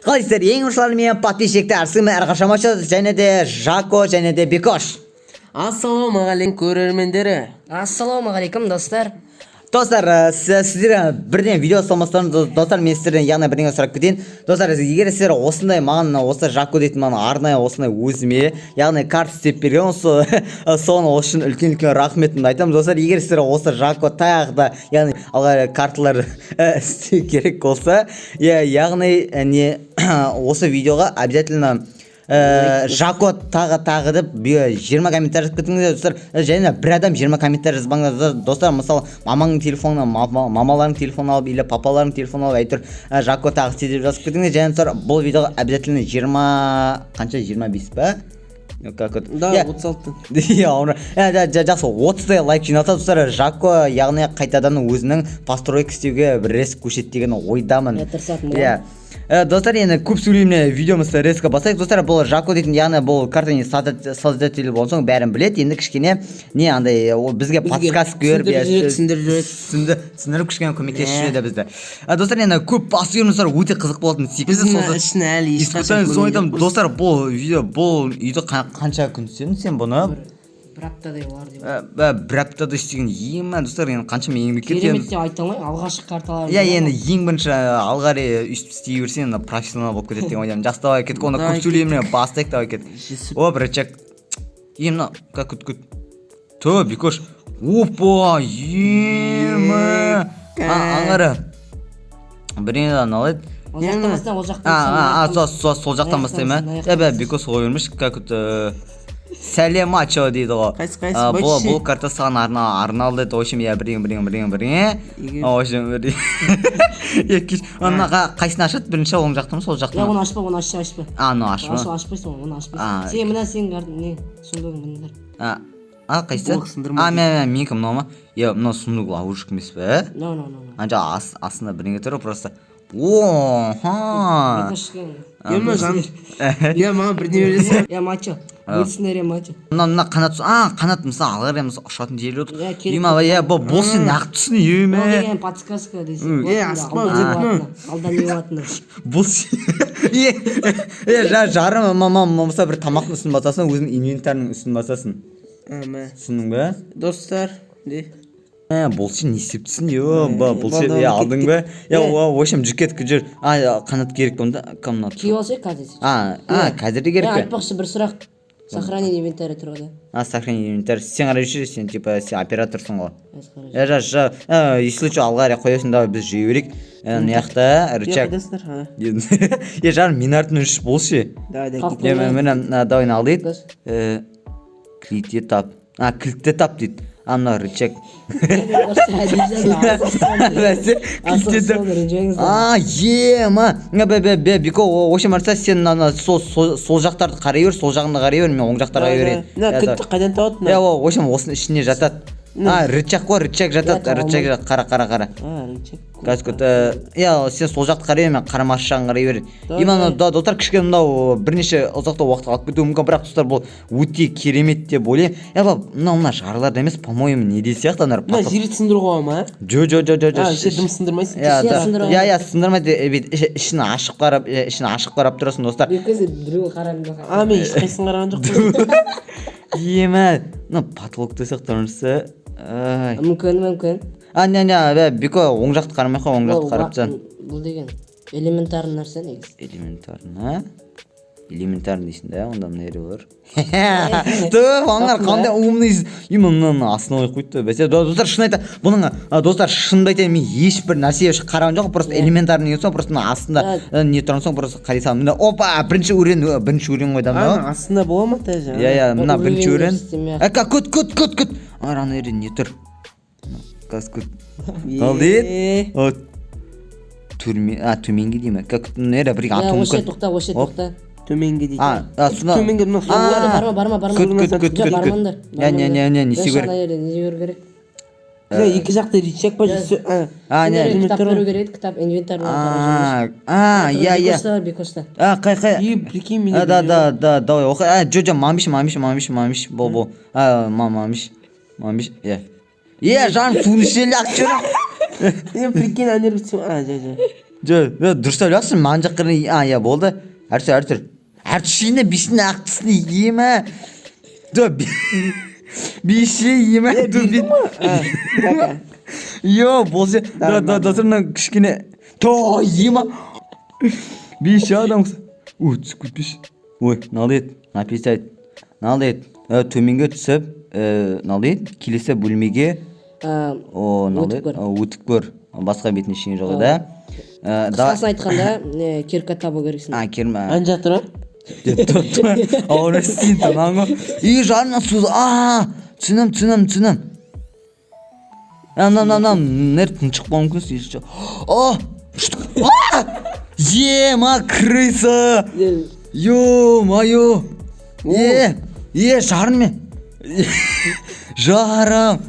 Қалайсыздар, ең ұршылар мен подписчиктер сымы әрқашамашы және де Жако және де Бекош. Ассалаумағалейкум көрермендері. Ассалаумағалейкум достар. Достар, сіздер бірден видео салмастан достар, мен сіздерден яғни бірден сұрап кетейін. Достар, егер сіздер осындай маған осы Жако дейтін маған арнайы осындай өзіме яғни карт істеп берген соны үшін үлкен рахметімді айтамын. Достар, егер сіздер осы Жако таяқта яғни алға карталар істеу керек болса, яғни осы видеоға обязательно Жако тағы деп 20 комментарий жазып кетіңіздер достар. Және бір адам 20 комментарий жазбаңыздар достар. Мысалы мамаңның телефонына мамаларың телефон алып или папаларың телефон алып әйтеуір Жако тағы істе деп жазып кетіңіздер. Және достар бұл видеоға обязательно 25 па? Да, 36. Жақсы 30-дай лайк жиналса достар, Жако яғни қайтадан өзінің постройка істеуге бір реск көшеді деген ойдамын. Достар, енді көп сөйлеймін, видеомызды резко басайық. Достар, бұл Жако дейтін, яғни бұл картаның создателі болған соң бәрін біледі. Енді кішкене не андай бізге подсказка беріп, түсіндіріп кішкене көмектесіп жүреді бізді. Достар, енді көп басып өте қызық болатын секілді. Ішіне әлі ешқашан көрмедім. Достар, бұл үйді қанша күн істедің сен бұны? Бір аптадай олар деп. Бір аптада істеген ең достар, енді қанша мен еңбек еткен. Керемет деп айта алмаймын, алғашқы карталар. Енді ең бірінші алғари үстіп істей берсең, профессионал болып кетеді деген ойдамын. Жақсы, давай кеттік, онда көп сөйлеймін, бастайық, давай кет. О, біріншек. Емна, как күт. То, Бекош. Опа, емі. Аңғары. Бірінен алайды. Ол жақтан бастан, ол жақтан. Сол жақтан бастаймын. Бекош ой бермеш, как күт. Сәлем ачо дейді ғой. Қайсы Бұл карта саған арналды. В общем, біріңе. В общем, қайсын ашыды? Бірінші оң жақтың сол жақтың? Оны ашпа, оны ашпа. Оны ашпа? Ашпайсың, оны ашпайсың. Сен мына сен сұмдығың біліңдер. Қайсы? Менікі мынау ма? Мынау сұмдық лаужық емес пе? Анжа астында біріңе тұры просто. О-ха! Емі жан. Маған бірден бересің. Мачо. Бөлсінер мачо. Мына қанат мысалы алғар еміз ұшатын жел өтір. Бұл сен нақтысын еме. Бұл деген подсказка дейсің. Асықпа өтетіні. Алдан не болатыны. Бұл сен жарым мамамса бір тамақтың үстін басасын, өзінің инвентарының үстін басасын. Түсінің бе? Достар, де. Бұл сен не істептісін, бұл сен алдың бе? Ойшам жүкет күжір. Қанат керек бұнда. Кей болса қазір. Қазірде керек бе? Айтпақшы бір сұрақ. Сохранить инвентарь тұрғыда. Сохранить инвентарь. Сен қарай жүрші, сен сен операторсың ғой. Если что, алғария қоясын, давай біз жүйе берек. Яқта рычаг. Жарым, минартын үш болшы. Давай алдайды. Клитте тап. Клитте тап дейді. Ана рычаг. Беко, ошы марса сен сол жақтарды қарай бер, сол жағында қарай бер, мен оң жақтарға берейін. Кілтті қайдан тауыдың? Ошы осының ішіне жатады. Рычаг қой, рычаг жатады, рычаг қара. Газ көт. Сен сол жақты қарай бер, мен қарамашы жағын қарай берейін. Именно достар кішкене мынау бірнеше ұзақты уақыт алып кетуі мүмкін, бірақ достар бұл өте керемет деп ойлаймын. Мына жарларда емес, по-моему, не де сияқты анар. Мына жері сындыруға ма? Жо. Іші дым сындырмайсың? Сындырмайды. Ішін ашық қарап тұрасың достар. Бекөзі біреуі қарамын. Мен ешқайсын қараған жоқ. Емі, потолокты сақтарынсы. Мүмкін. Беко, оң жақты қарамай қой, оң жақты қарап жан. Бұл деген элементарный нәрсе негіз. Элементарный дейсің да, онда мына ері олар. Аңғар қандай умный именно основой қойды. Достар, шын айта, бұның достар шынды айтайын, мен ешбір нәрсе қараған жоқ, просто элементарный деген соң, просто астында не тұрған соң, просто қарай салым. Опа, бірінші өрен қойдам. Астында бола ма тәжі? Мына бірінші өрен. Көт. Ана өрен не тұр? Қаз көт. Ал дейді? Төменге деймі? Нері бірге ату мүмкін? Оше тоқта. Төменге дейді. Төменге барма. Бармандар. Не сүйгер? Не сүйгер керек? Екі жақты речек па жүрсі? Кітап беру керек, кітап инвентарь. Бекошта. Қай. Прикинь мені. Да, давай оқы. Жо, мамиш. Бол. Мамиш. Жан суын ішелі ақ жүрі. Прикинь, әнер бітсің. дұрыс ойлапсың мына жаққа иә болды әртүр әртүшіне бишіне ақтысыны ема биші ема йо болса достарымнан кішкене то ема биші адам түсіп кетпеші ой налет написать налет төменге түсіп налет келесі бөлмеге өтіп көр басқа бетіне ештеңе жоқ да қысқасын айтқанда кирка табу керексің ана жақта тұр оны істейін тамам ғой и жанына су түсінем мынау нер тыншық болуы мүмкін ема крыса ё-моё жарым мен жарым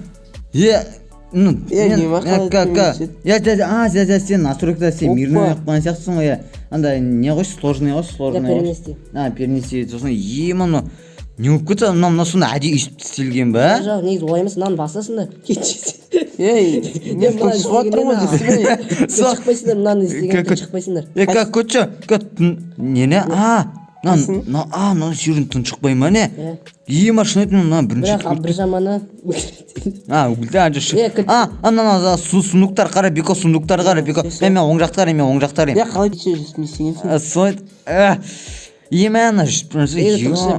сен настройкада сен мирный қойған сияқтысың ғой анда не қойшы сложный қойшы перенести сосын мынау не болып кетті мынау соны әдейі өйстіп істелген ба жоқ негізі олай емес мынаны басасың да мен шығып отырмын ғой шықпайсыңдар мынаны істегенде шықпайсыңдар как көтші нені мынау жерін тұншықпай ма не ема шын айтамын мына бірінші бірақ бір жаманы мына сундуктар қара беко сундуктар қара беко мен оң жақты қараймын қалай жүрсің істегенсің сол ема ана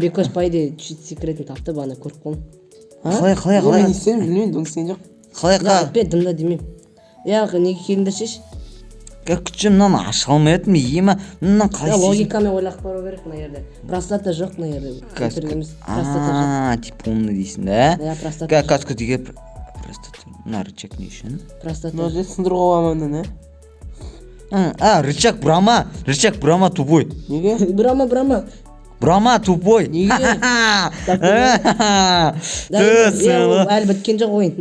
бекос пайде чуть секретін тапты бағана көріп қалдым қалай мен не істедім білмеймін доныстеген жоқ қалай дымда демеймін неге келіңдер шеш как күтші мынаны аша алмай жатырмын ема мынаны қалай логикамен ойлап қарау керек мына жерде простата жоқ мына жерде типа умный дейсің да иә простата каскотиге простата мына рычаг не үшін простата мына жерде сындыруға боламын рычаг брама тупой неге брама тупой неге әлі біткен жоқ ойын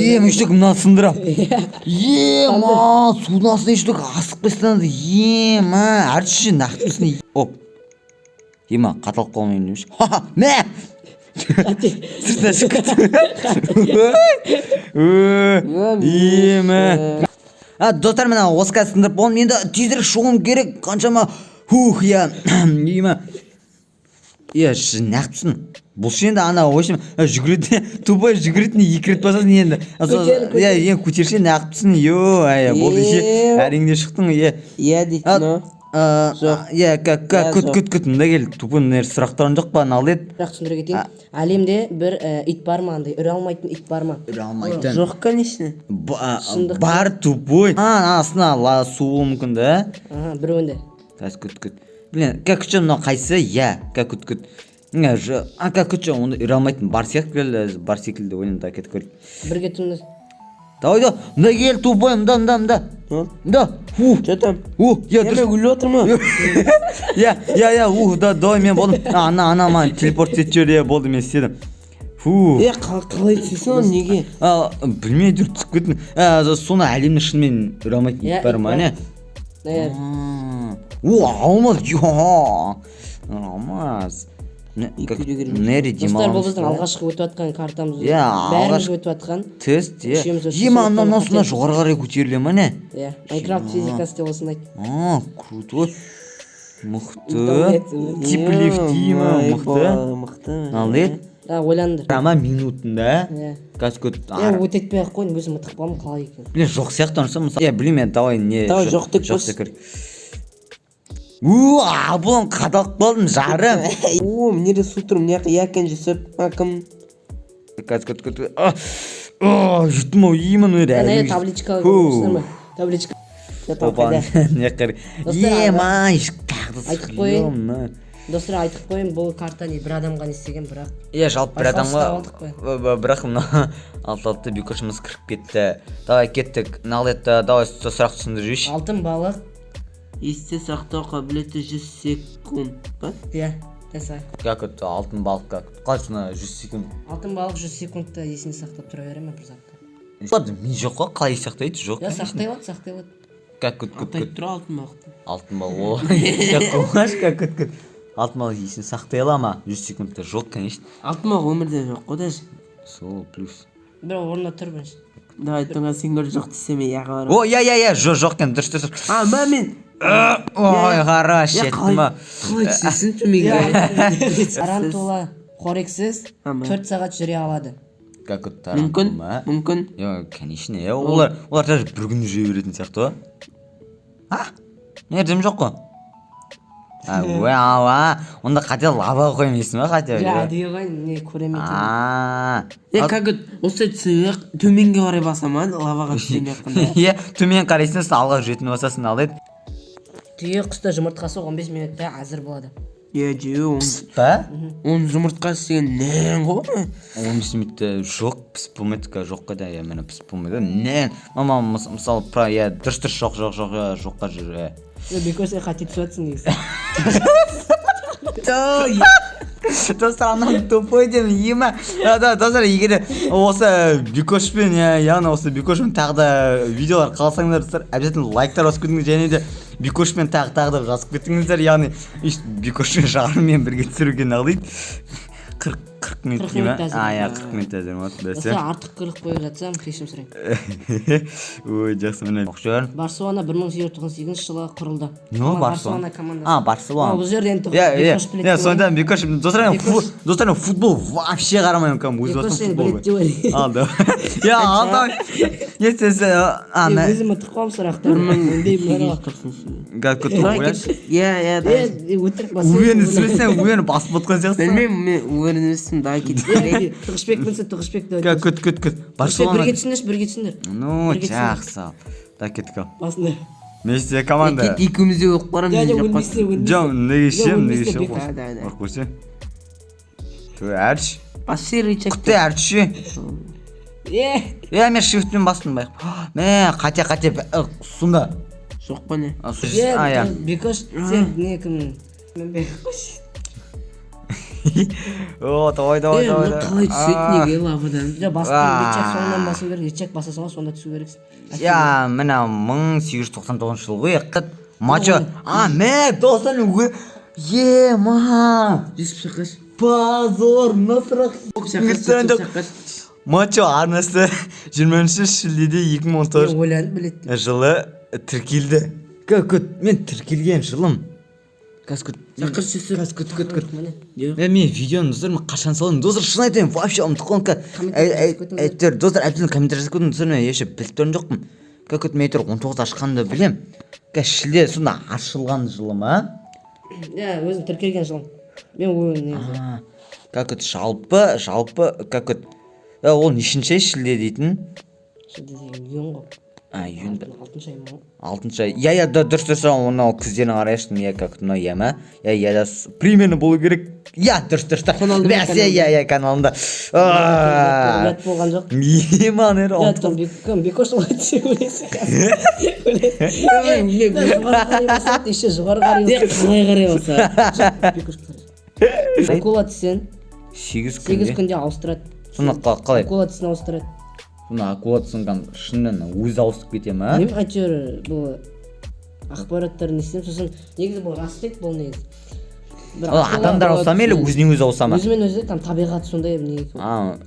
ем үштік мынаны сындырам ема судың астына үштік асықпайсың ема әртүші нақтысын оп ема қаталып қалмайын демеші мә сыртына шығып ема достар мына осы қазір сындырып болдым енді тезірек шығуым керек қаншама ема нақтысын бұл енді ана общем жүгіретін тупой жүгіретін екі рет басасың енді көтерші нақтысын болды әрең шықтың иә дейді күт мында кел тупой сұрақтарың жоқ па налды еді бірақ түсіндіре кетейін әлемде бір ит бар ма андай үре алмайтын ит бар ма жоқ конечно бар тупой астына су болуы мүмкін да біреуінде күт блин как күтші мынау қайсы как күт онда үре алмайтын бар секілді ойлаймын да кетіп көрейік бірге тұрыңыз давай мында кел тупой мында что там мен өліп отырмын давай мен болдым ана маған телепорт етіп жібер болды мен істедім қалай істейсің оны неге білмей жүр түсіп кеттім соны әлемде шынымен үре алмайтын ит бар ма не алмаз достар бұл біздің алғашқы өтіп жатқан картамыз бәріміз өтіп жатқан тест мына жоғары қарай көтеріле ма не майнкрафт физикасы деп осыны айт крутой мықты тип лифт мықты налет ойланыңдар ама минутында қазір өтетпей ақ қой өзім ұтып қалдым қалай екен блин жоқ сияқты мысалы білмеймін давай жоқ деп қойшы бұлан қадалып қалдым жарым мына жерде су тұр мына жақта екен жүсіп кім жеттім ау именно табличка табличка айтып қойын достар айтып қойын бұл карта не бір адамға не істеген бірақ жалпы бір адамға бірақ мына алты бекошымыз кіріп кетті давай кеттік налетті давай сұрақ түсіндіріп жіберші алтын балық есте сақтау қабілеті 100 секунд па жасай как это алтын балық как қалай сонда 100 секунд алтын балық 100 секундта есіне сақтап тұра бере ма бір затты ми жоқ қой қалай сақтайды жоқ сақтай алады как тұр алтын балық как алтын балық есіне сақтай ала ма 100 секундта жоқ конечно алтын балық өмірде жоқ қой даже сол плюс бір орнында тұр бірінші Давай тыңа сен көріп жоқ десем яға бар. О, иә, жоқ екен, дұрыс. А, мен. Ой, қараш еттім ба. Қалай түсесің төмеге? Тарантула қорексіз 4 сағат жүре алады. Как вот тарантула? Мүмкін. Конечно, олар даже бір күн жүре беретін сияқты ғой. Не, жым жоқ қой. Онда қате лава қоймайсың ба қате? Әдейі ғой, не көрем екен. Как осы түсіңе төменге қарай басама, лаваға түсең Иә, төмен қарайсың, алға жүретін басасын алайды. Түйе құста жұмыртқасы 15 минутта әзір болады. Па? Оның жұмыртқасы деген нән ғой? 15 минутта жоқ, пісіп болмайды, жоқ қайда, мені пісіп болмайды. Нән, мама, мысалы, дұрыс жоққа жүр. Бекос қате түсуатсың негізі. Достар, анам тупой деймін, ема. Достар, егер осы Бекошпен, яғни осы Бекошпен тағы да видеолар қаласаңдар, достар, обязательно лайктар басып кетіңіз, және де Бекошпен тағы да жазып кетіңіздер, яғни Бекошпен жағырмен бірге түсіруге нағылайды. 40 минут дейма? 40 минут әзір ма? Осы артық 40 қойып жатсам, кешім сұрайын. Ой, жақсы міне. Оқшығар. Барселона 1898 жылы құрылды. Не Барселона командасы? Барселона. Бұл жерден Бекош білет. Сонда Бекош, достарым футбол вообще қарамайым, кәм өзі басым футбол. Бекош білет деп Алды. Алды. Естесі, өзім ұтық қоғым сұрақтар. Как көтіп ойлаш? Өтірік басып. Уені сөйлесен, уені басып отқан сияқты. Білмейм, өсім дай кетті. Тұғышбек білсін, Тұғышбек дөй. Көт. Барселона. Бірге түсіндер. Ну, жақсы. Да, кетік ал. Басында. Месте команда. Екеумізде оқып барамыз. Жоқ, неге шем. Орқ көрсе. Әрш. Басыр рычаг. Құтты әрші. Мен шифтпен бастым байық. Қате. Сонда. Жоқ па не? Бекош, сен не кім? Мен Бекош. Давай. Қалай түседі неге лавадан? Бастың рычаг соңынан басу керек, рычаг басасың сонда түсу керексің. Міне 1899 жыл ғой еққыт. Мачо. Достан өй. Жүсіп шақаш. Позор, насырақ. Шақаш. Мачо арнасы 20 шілдеде 2019 жылы тіркелді. Мен тіркелген жылым. Көт. Мен видеоны достар, мен қашан салайын? Достар, шын айтайын, вообще ұмытып қалдым. Достар, әбден комментарий жазып көтін, достар, мен еші біліп тұрын жоқпын. Көт, мен 19 ашқанды білем. Шілде сонда ашылған жылым, өзің тіркелген жылым. Мен ойын негізі. Жалпы, ол нешінші шілде дейтін? Шілде деген үйен ғой. Үйенді. 6-шы ай ма? 6-шы ай. Дұрыс, оны күздерін қарайшын, мынау ема. Примерно болу керек. Дұрыс. Каналында. Ұят болған жоқ. Ема, нері? Бекош олай түсе өлесі. Жоғары қарай болса. Акула түсен 8 күнде ауыстырады. Соны қалай? Акула түсін ауыстырады. Соны акула түсінген шыннан өзі ауысып кете ма? Мен әйтеуір бұл ақпараттарын естемін, сосын негізі бұл рас дейді бұл негізі. Адамдар ауыса ма, или өзінен өзі ауыса ма? Өзімен өзі табиғаты сондай не екен.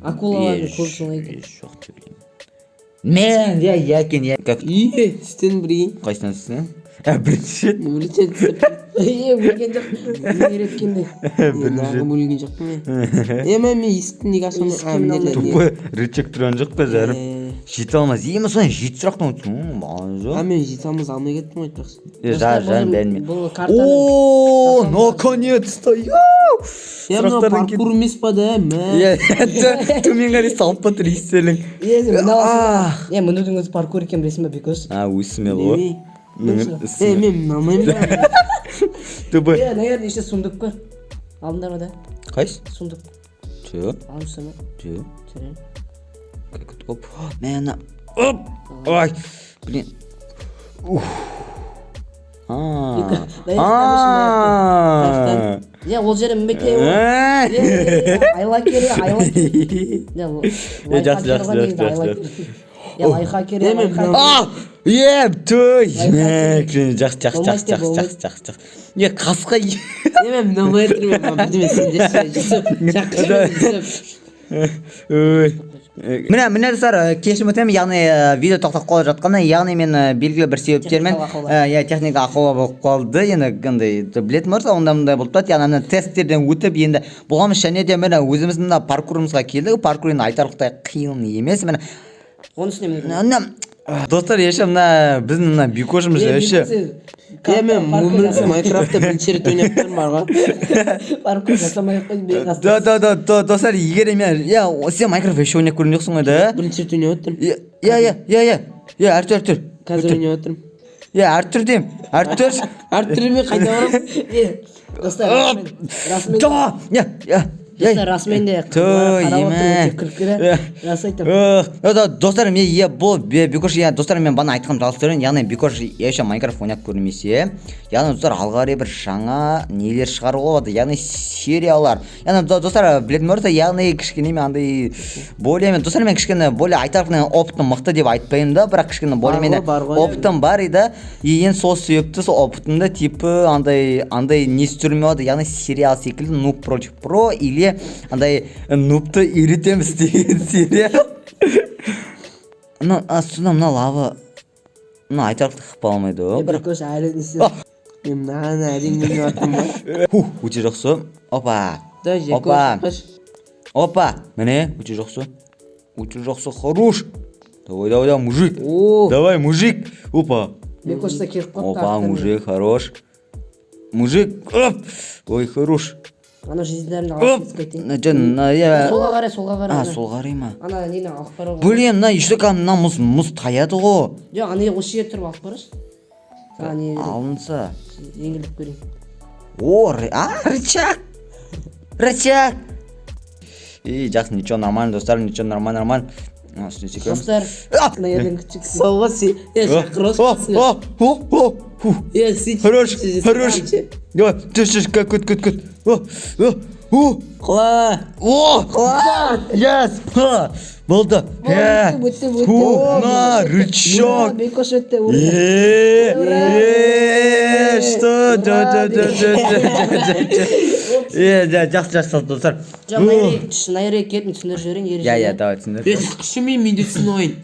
Акулалардың көп солай екен. Жоқ деп білейін. Мен, екен. Сізден бірген. Қайсынан сізден? Бірінші бөлген жоқ, үйреткенде. Бөлген жоқ мен. Мен есіктің неге ашқаны тупой рычаг тұрған жоқ па жарым? Жете алмаз. Соны 7 сұрақтан өтсің. Мен жете алмаз алмай кеттім айтпақшы. Жарым бәрін мен. Бұл картаны. Наконец-то! Мынау паркур емес па да? Төмен қарай салып па тұр естелің. Мұнудың өзі паркур екен білесің ба Бекош? Өсіме ғой. Мен алмаймын да. Тупой. Наверное, еще сундук бар. Алдыңдар ма да? Қайсы? Сундук. Жоқ. Алып ма? Жоқ. Жүрен. Оп. Мен ой. Блин. Ол жері мүмбетте айла кере. Жақсы. Қасқа мен мынау айтырмын бірдеме сендерші міне достар кешірім өтінемін яғни видео тоқтап қалып жатқанына яғни мен белгілі бір себептермен техника ақаулы болып қалды енді қандай білетін болса онда мындай болып тұрады яғни мына тесттерден өтіп енді бұған және де міне өзіміздің мына паркурымызға келдік паркур енді айтарлықтай қиын емес міне оның үстіне достар еші мына біздің мына бикошымыз еші мен Майнкрафтта бірінші рет ойнап тұрмын бар ғой. паркур жасамай ақ қойдым достар егер мен сен Майнкрафт еші ойнап көрген жоқсың ғой да Бірінші рет ойнап отырмын. Артур Қазір ойнап отырмын. Артур деймін Артур Артурмен қайда барамын? достар расымен де рас айтамын достар мен бұл бикош достар мен бана айтқанымды алып тұрайын яғни бикош еші Майнкрафт ойнап көрмесе яғни достар алғари бір жаңа нелер шығаруға болады яғни сериялар яғни достар білетін болса яғни кішкене мен андай более мен достар мен кішкене более айтарлықтай опытым мықты деп айтпаймын да бірақ кішкене более мен опытым бар еді енді сол себепті сол опытымды типі андай не істеуіме болады яғни сериал секілді нуб против про или андай нубты үйретеміз деген сериал мына лава мына айтарлықтай ықпал алмайды ғой бірақ өз әлі не істеді Мен мынаны әрең ойнап жатырмын ба? өте жақсы опа міне өте жақсы хорош давай мужик давай мужик опа бекошта келіп қалыпты опа мужик хорош мужик ой хорош ана жизньдерін алып кетейін солға қарай солға қарай ма ана нені алып бару блин мына еще мына мұз таяды ғой жоқ ана осы жерге тұрып алып баршы алынса жеңілдік көрейін о рычаг жақсы ничего нормально достар ничего нормально достар мына жерден күтшік Солға хорош күт Құла yes болды на рычаг бекош өтті что жақсы достар жоқ мына жерге келіп мен түсіндіріп жіберейін давай түсіндір Күшімен менде түсінойын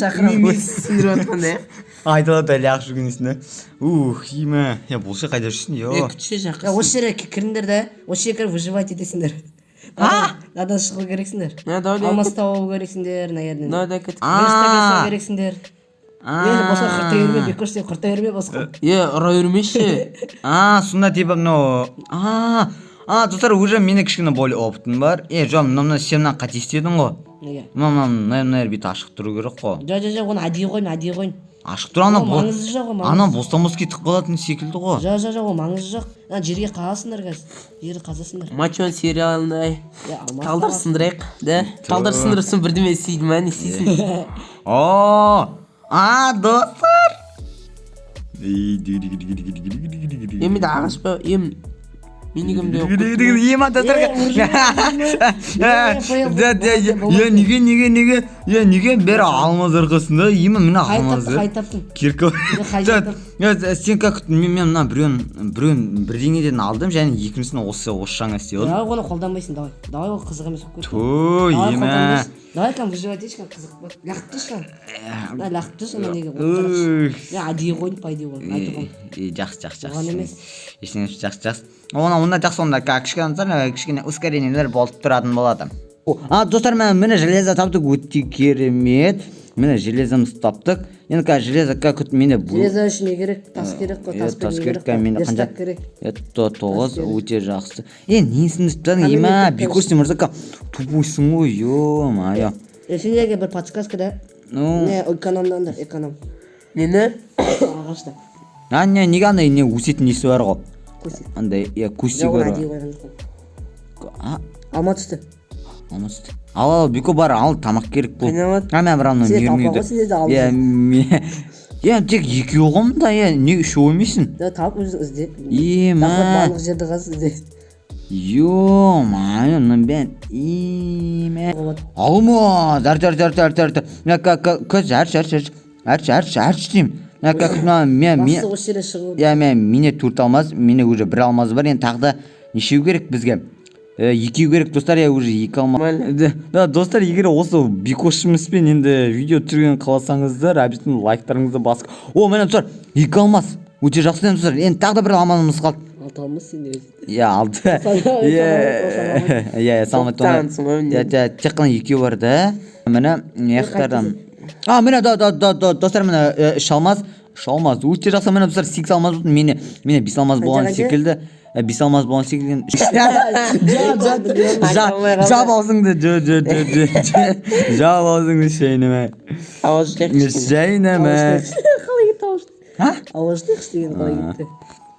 шақырамын түсіндіріп жатқанда айтылады әлі ақшы күнесіне има бұл ше қайда жүрсің күтші жақсы осы жерге кіріңдер да осы жерге кіріп выживать етесіңдер надан шығу керексіңдер алмас тауып керексіңдер мына жерден жасау керексіңдер босқа құрта берме бекош сен құрта берме босқа ұра бермеші сонда типа мынау достар уже менде кішкене более опытым бар жоқ мына сен мына қате істедің ғой неге мына бүйтіп ашық тұру керек қой жоқ оны әдейі қойын ашық тұр маңызы жоқ ана бостан босқа тығып қалатын секілді ғой жоқ ол маңызы жоқ ана жерге қазасыңдар қазір жерді қазасыңдар Мачон сериалындай талдар сындырайық да талдар сындырсын бірдеме істейді ма не істейсің достар менде ағаш па минигімде ема достар неге бәрі алмаз арқасында ема міне алмазы қайтаптым кирка сен как мен мына біреуін бірдеңеден алдым және екіншісін осы жаңа істедім оны қолданбайсың давай ол қызық емес ема давай кәдімгі выживать етші қызық бар лақтып тұршы лақтып тұршы ана неге әдейі қойдым по идее оны айтып жақсы оған емес ештеңе жақсы онда жақсы онда кішкене ускорениелер болып тұратын болады достар міне железо таптық өте керемет міне железомызды таптық енді қазір железо как менде железо үшін не керек тас керек қой тас керек менде қанша керек 9 өте жақсы несін тұттың ема бекошный мырза тупойсың ғой ё-моё сендерге бір подсказка да не экономнан да эконом нені ағашта неге андай не өсетін несі бар ғой андай кусти бар алма түсті ал бико бар ал тамақ керек бұл мен бірамын тек екеу ғой мында неге үшеу емейсің тауып өзің ізде барлық жерді қаз ізде ё-моё бәрін алмаз әрш деймін мен 4 алмаз менде уже 1 алмаз бар енді тағы да нешеу керек бізге екеу керек достар, я уже екі алмаймын. Да, достар, егер осы бекошымызбен енді видео түсірген қаласаңыздар, обязательно лайктарыңызды басып. О, міне достар, екі алмас. Өте жақсы дем достар. Енді тағы да бір алмасымыз қалды. Алты алмас сен де. Иә, алды. Иә, саламат. Тек қана екеу бар да. Міне аяқтардан. Міне достар, міне үш алмас. Өте жақсы. Міне достар, 8 алмас болды. Мене 5 алмас болған секілді. 5 алмас болған секілді. Жап аузыңды. Жап аузыңды шайнеме. Шайнеме. Қалай кетті ауыз? Ауызды істеген қалай кетті?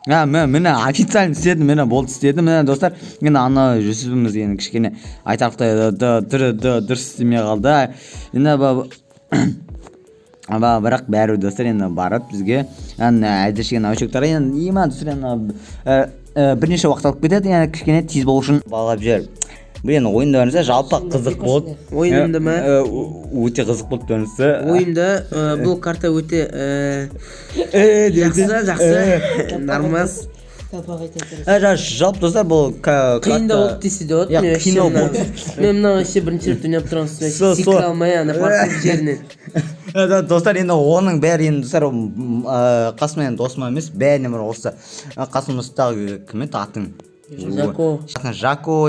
Міне официально істедім, міне болды істедім. Міне достар, енді ана жүсібіміз енді кішкене айтарлықтай дұрыс істемей қалды. Енді бірақ бәрі достар енді барып бізге әзіршеген научоктары енді ема достар бірнеше уақыт алып кетеді, енді кішкене тез болу үшін бағалап жүр. Бұл енді ойында бәрінсе жалпы қызық болды. Ойында ма? Өте қызық болды бәрінсе. Ойында бұл карта өте жақсы, нормас. Жалпы достар, бұл қиында болды десе де болады. Мен мынау ше бірінші рет ойнап тұрмын, секіре алмай ана паркинг жерінен. Достар, енді оның бәрі енді достар қасыммен досыма емес, бәріне бір осы қасымыздағы кім еді атың? Жако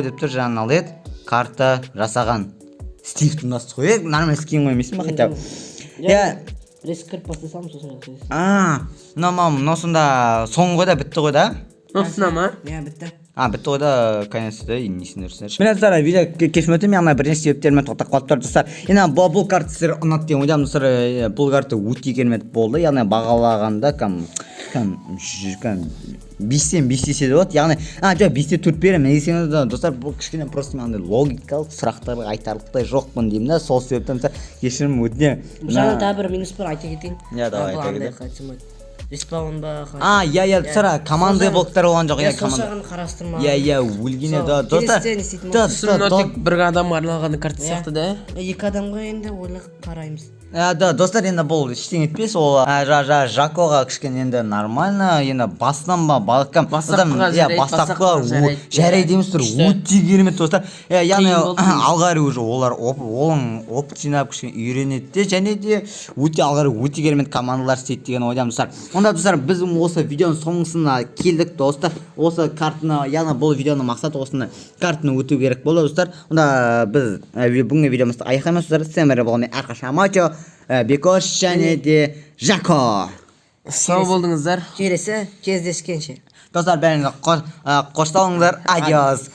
деп тұр, жаңағы алды еді, карта жасаған Стив тұндасы қой, нормально скин ғой емесің ба хотя бы? Рескіріп бастасам сосын жасайсың. Мынау сонда соңғы да бітті ғой да? Осына ма? Бітті. Бітті ғой да, конецті несін өрсіңдерші. Мен достар, видео кешім өтем, яғни бірінші себептермен тоқтап қалып тұр достар. Енді бұл карта сіздер ұнады деген ойдамын достар, бұл карта өте керемет болды, яғни бағалағанда 5-тен 5 десе де болады, яғни 5-те 4 беремін. Негізінен достар, бұл кішкене просто мен логикалық сұрақтарға айтарлықтай жоқпын деймін да, сол себептен кешірім өтінемін. Бұл жағынан тағы бір минус бар айта кетейін. Давай айта кетейін. Респаун ба? Достар, команда блоктар болған жоқ. Сол жағын қарастырма. Өлгене достар. Тек бір адамға арналған карта сияқты да? Екі адамға енді ойлап қараймыз. Достар, енді бұл ештеңе етпес, ол Жакоға кішкене енді нормально, енді басынан ба балыққан бастапқыға жарайды дейміз тұр, өте керемет достар. Яғни алғары уже олар опыт жинап кішкене үйренеді де, және де өте алғары өте керемет командалар істейді деген ойдамын достар. Онда достар, біз осы видеоның соңғысына келдік достар. Осы картаны, яғни бұл видеоның мақсаты осыны картаны өту керек болды достар. Онда біз бүгінгі видеомызды аяқтаймыз достар. Сіздермен болған мен әрқашан Мачо, Бекош және де Жако. Сау болдыңыздар. Келесі кездескенше. Достар, бәріңізге қошталыңыздар. Адиос.